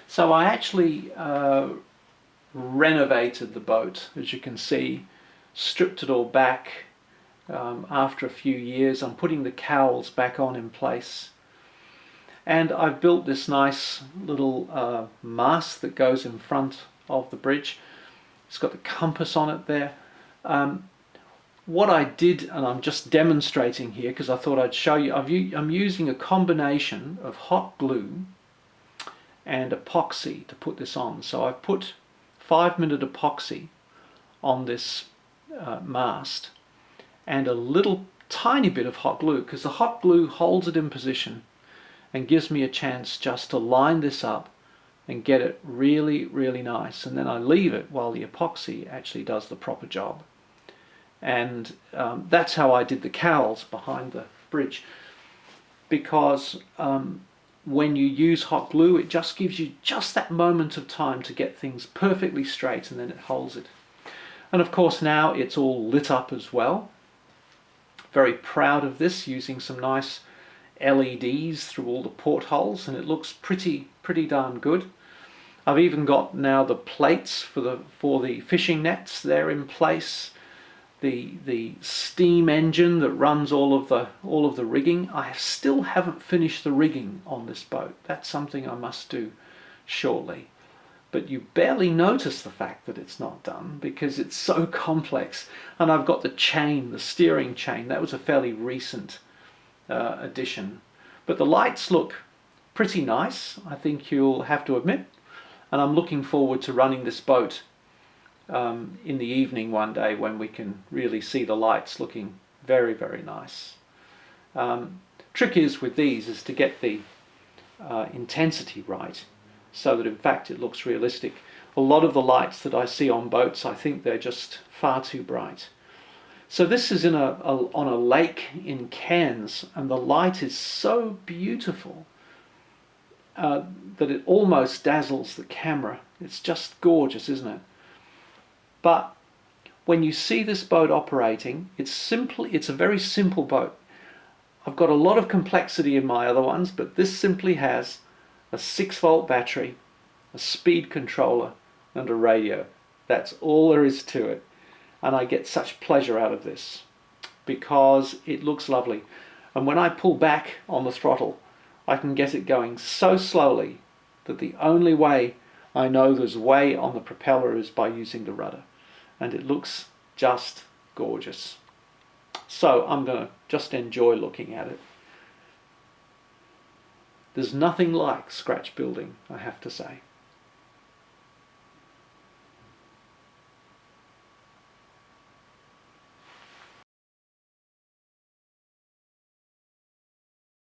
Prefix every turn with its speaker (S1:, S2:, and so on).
S1: So I actually renovated the boat, as you can see, stripped it all back. After a few years, I'm putting the cowls back on in place. And I've built this nice little mast that goes in front of the bridge. It's got the compass on it there. What I did, and I'm just demonstrating here because I thought I'd show you, I'm using a combination of hot glue and epoxy to put this on. So I've put 5-minute epoxy on this mast and a little tiny bit of hot glue, because the hot glue holds it in position and gives me a chance just to line this up and get it really, really nice. And then I leave it while the epoxy actually does the proper job. And that's how I did the cowls behind the bridge, because when you use hot glue, it just gives you just that moment of time to get things perfectly straight, and then it holds it. And of course now it's all lit up as well. Very proud of this, using some nice LEDs through all the portholes, and it looks pretty darn good. I've even got now the plates for the fishing nets. They're in place. The steam engine that runs all of the rigging. I still haven't finished the rigging on this boat. That's something I must do shortly. But you barely notice the fact that it's not done because it's so complex. And I've got the chain, the steering chain. That was a fairly recent addition. But the lights look pretty nice, I think you'll have to admit. And I'm looking forward to running this boat in the evening one day when we can really see the lights looking very, very nice. Trick is with these is to get the intensity right, so that in fact it looks realistic. A lot of the lights that I see on boats, I think they're just far too bright. So this is on a lake in Cairns, and the light is so beautiful that it almost dazzles the camera. It's just gorgeous, isn't it? But when you see this boat operating, it's a very simple boat. I've got a lot of complexity in my other ones, but this simply has a 6-volt battery, a speed controller, and a radio. That's all there is to it. And I get such pleasure out of this because it looks lovely. And when I pull back on the throttle, I can get it going so slowly that the only way I know there's way on the propeller is by using the rudder. And it looks just gorgeous. So I'm going to just enjoy looking at it. There's nothing like scratch building, I have to say.